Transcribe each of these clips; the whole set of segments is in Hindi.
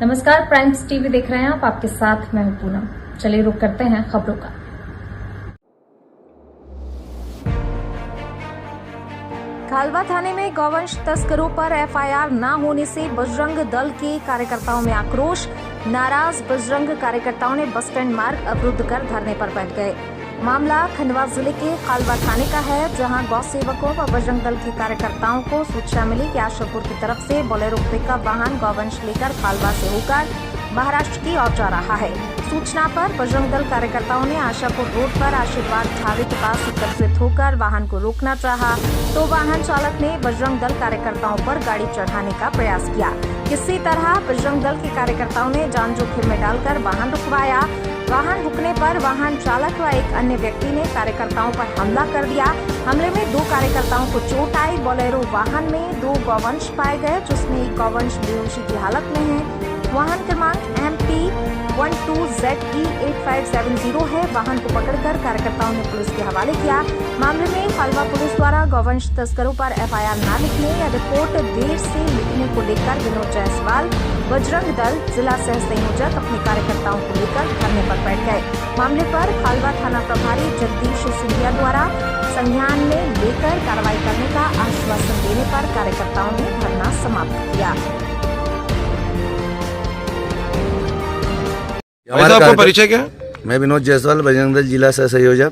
नमस्कार, प्राइम्स टीवी देख रहे हैं आप। आपके साथ मैं हूं पूनम। चलिए रुक करते हैं खबरों का। खालवा थाने में गौवंश तस्करों पर एफआईआर न होने से बजरंग दल के कार्यकर्ताओं में आक्रोश। नाराज बजरंग कार्यकर्ताओं ने बस स्टैंड मार्ग अवरुद्ध कर धरने पर बैठ गए। मामला खंडवा जिले के खालवा थाने का है, जहां गौ सेवकों व बजरंग दल के कार्यकर्ताओं को सूचना मिली कि आशापुर की तरफ से बोलेरो पिकअप वाहन गौवंश लेकर खालवा से होकर महाराष्ट्र की ओर जा रहा है। सूचना पर बजरंग दल कार्यकर्ताओं ने आशापुर रोड पर आशीर्वाद ढाबे के पास एकत्रित होकर वाहन को रोकना चाहा, तो वाहन चालक ने बजरंग दल कार्यकर्ताओं पर गाड़ी चढ़ाने का प्रयास किया। किसी तरह बजरंग दल के कार्यकर्ताओं ने जान जोखिम में डालकर वाहन रुकवाया। वाहन रुकने पर वाहन चालक व एक अन्य व्यक्ति ने कार्यकर्ताओं पर हमला कर दिया। हमले में 2 कार्यकर्ताओं को चोट आई। बोलेरो वाहन में 2 गौवंश पाए गए, जिसमें एक गौवंश बेहोशी की हालत में है। वाहन क्रमांक MP 12ZE8570 है। वाहन को पकड़कर कार्यकर्ताओं ने पुलिस के हवाले किया। मामले में खालवा पुलिस द्वारा गौवंश तस्करों पर एफआईआर न लिखने या रिपोर्ट देर से लिखने को लेकर विनोद जायसवाल बजरंग दल जिला सह संयोजक अपने कार्यकर्ताओं को लेकर धरने पर बैठ गए। मामले पर खालवा थाना प्रभारी जगदीश सिंधिया द्वारा संज्ञान में लेकर कार्रवाई करने का आश्वासन देने पर कार्यकर्ताओं ने धरना समाप्त किया। आपका परिचय क्या? मैं विनोद जायसवाल, बजरंग दल जिला सह संयोजक।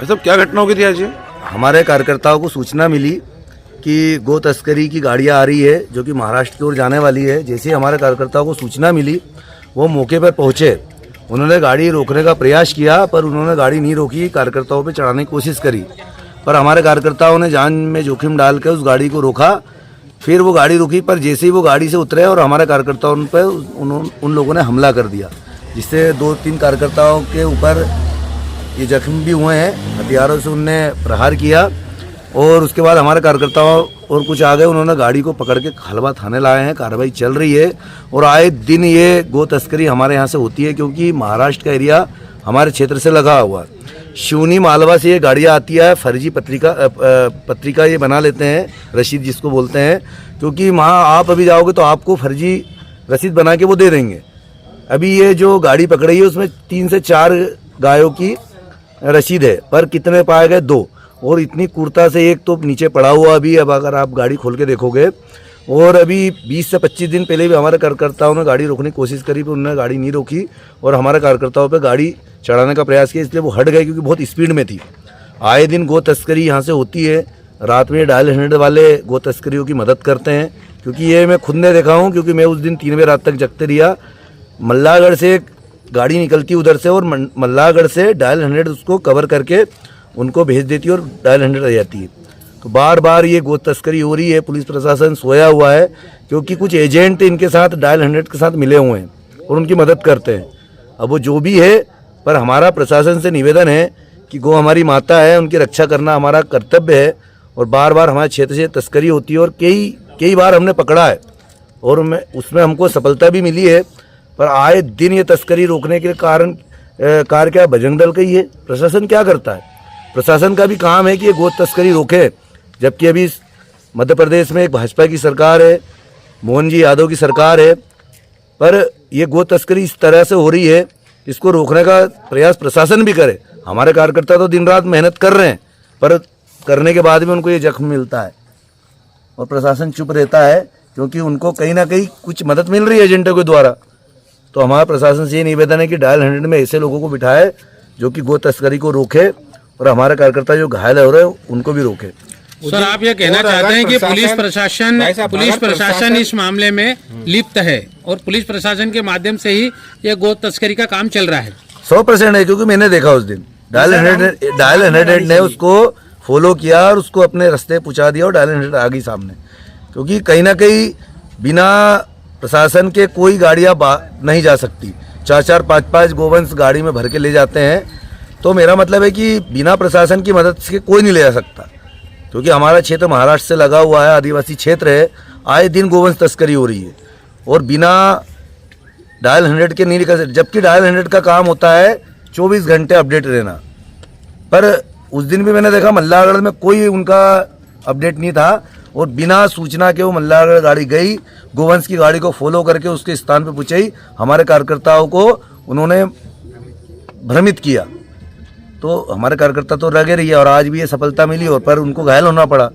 सब क्या घटना हो गई थी आज? हमारे कार्यकर्ताओं को सूचना मिली कि गो तस्करी की गाड़ियां आ रही है जो कि महाराष्ट्र की ओर जाने वाली है। जैसे ही हमारे कार्यकर्ताओं को सूचना मिली, वो मौके पर पहुंचे। उन्होंने गाड़ी रोकने का प्रयास किया, पर उन्होंने गाड़ी नहीं रोकी। कार्यकर्ताओं पर चढ़ाने की कोशिश करी, पर हमारे कार्यकर्ताओं ने जान में जोखिम डाल कर उस गाड़ी को रोका। फिर वो गाड़ी रुकी, पर जैसे ही वो गाड़ी से उतरे और हमारे कार्यकर्ताओं पर उन लोगों ने हमला कर दिया, जिससे 2-3 कार्यकर्ताओं के ऊपर ये जख्म भी हुए हैं। हथियारों से उनने प्रहार किया और उसके बाद हमारे कार्यकर्ताओं और कुछ आ गए। उन्होंने गाड़ी को पकड़ के खालवा थाने लाए हैं। कार्रवाई चल रही है और आए दिन ये गो तस्करी हमारे यहाँ से होती है, क्योंकि महाराष्ट्र का एरिया हमारे क्षेत्र से लगा हुआ है। शिवनी मालवा से ये गाड़ियाँ आती है। फर्जी पत्रिका ये बना लेते हैं, रसीद जिसको बोलते हैं, क्योंकि वहाँ आप अभी जाओगे तो आपको फर्जी रसीद बना के वो दे देंगे। अभी ये जो गाड़ी पकड़ी है उसमें 3 से 4 गायों की रसीद है, पर कितने पाए गए? 2। और इतनी कुर्ता से एक तो नीचे पड़ा हुआ अभी। अब अगर आप गाड़ी खोल के देखोगे, और अभी 20 से 25 दिन पहले भी हमारे कार्यकर्ताओं ने गाड़ी रोकने की कोशिश करी, पर उन्होंने गाड़ी नहीं रोकी और हमारे कार्यकर्ताओं पे गाड़ी चढ़ाने का प्रयास किया। इसलिए वो हट गए, क्योंकि बहुत स्पीड में थी। आए दिन गो तस्करी यहाँ से होती है। रात में डायल 100 वाले गो तस्करियों की मदद करते हैं, क्योंकि ये मैं खुद ने देखा हूँ, क्योंकि मैं उस दिन 3 बजे रात तक जगते रहा। मल्लागढ़ से एक गाड़ी निकलती उधर से, और मल्लागढ़ से डायल 100 उसको कवर करके उनको भेज देती है और डायल 100 रह जाती है। तो बार बार ये गो तस्करी हो रही है। पुलिस प्रशासन सोया हुआ है, क्योंकि कुछ एजेंट इनके साथ डायल 100 के साथ मिले हुए हैं और उनकी मदद करते हैं। अब वो जो भी है, पर हमारा प्रशासन से निवेदन है कि गो हमारी माता है, उनकी रक्षा करना हमारा कर्तव्य है। और बार बार हमारे क्षेत्र से तस्करी होती है और कई बार हमने पकड़ा है और उसमें हमको सफलता भी मिली है। पर आए दिन ये तस्करी रोकने के कार्य क्या बजरंग दल का ही है? प्रशासन क्या करता है? प्रशासन का भी काम है कि ये गो तस्करी रोके। जबकि अभी मध्य प्रदेश में एक भाजपा की सरकार है, मोहन जी यादव की सरकार है, पर ये गो तस्करी इस तरह से हो रही है, इसको रोकने का प्रयास प्रशासन भी करे। हमारे कार्यकर्ता तो दिन रात मेहनत कर रहे हैं, पर करने के बाद भी उनको ये जख्म मिलता है और प्रशासन चुप रहता है, क्योंकि उनको कहीं ना कहीं कुछ मदद मिल रही है एजेंटों के द्वारा। तो हमारा प्रशासन से ये निवेदन है कि डायल 100 में ऐसे लोगों को बिठाए जो कि गो तस्करी को रोके, और हमारे कार्यकर्ता जो घायल हो रहे हैं उनको भी रोके। सर, आप ये कहना चाहते हैं कि पुलिस प्रशासन इस मामले में लिप्त है और पुलिस प्रशासन के माध्यम से ही ये गो तस्करी का काम चल रहा है? 100% है, क्योंकि मैंने देखा उस दिन डायल 100 ने उसको फॉलो किया और उसको अपने रास्ते पहुंचा दिया और डायल 100 आ गई सामने। क्योंकि कहीं ना कहीं बिना प्रशासन के कोई गाड़ियां नहीं जा सकती। 4-4, 5-5 गोवंश गाड़ी में भर के ले जाते हैं। तो मेरा मतलब है कि बिना प्रशासन की मदद से कोई नहीं ले जा सकता, क्योंकि हमारा क्षेत्र महाराष्ट्र से लगा हुआ है, आदिवासी क्षेत्र है। आए दिन गोवंश तस्करी हो रही है और बिना डायल 100 के नहीं निकल सकते। जबकि डायल 100 का काम होता है 24 घंटे अपडेट रहना। पर उस दिन भी मैंने देखा मल्लागढ़ में कोई उनका अपडेट नहीं था और बिना सूचना के वो मल्लागढ़ गाड़ी गई, गोवंश की गाड़ी को फॉलो करके उसके स्थान पे पहुंचाई। हमारे कार्यकर्ताओं को उन्होंने भ्रमित किया, तो हमारे कार्यकर्ता तो लगे रही है और आज भी ये सफलता मिली और पर उनको घायल होना पड़ा।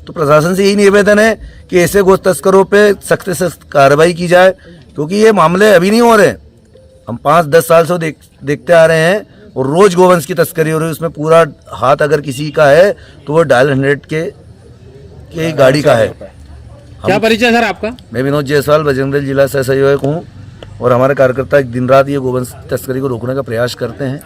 तो प्रशासन से यही निवेदन है कि ऐसे गो तस्करों पे सख्त से सख्त कार्रवाई की जाए, क्योंकि ये मामले अभी नहीं हो रहे, हम 5-10 साल से देखते आ रहे हैं और रोज गोवंश की तस्करी हो रही है। उसमें पूरा हाथ अगर किसी का है तो वो डायल 100 के गाड़ी का है। क्या परिचय सर आपका? मैं विनोद जायसवाल बजरंग दल जिला सह संयोजक हूँ और हमारे कार्यकर्ता दिन रात ये गोवंश तस्करी को रोकने का प्रयास करते हैं।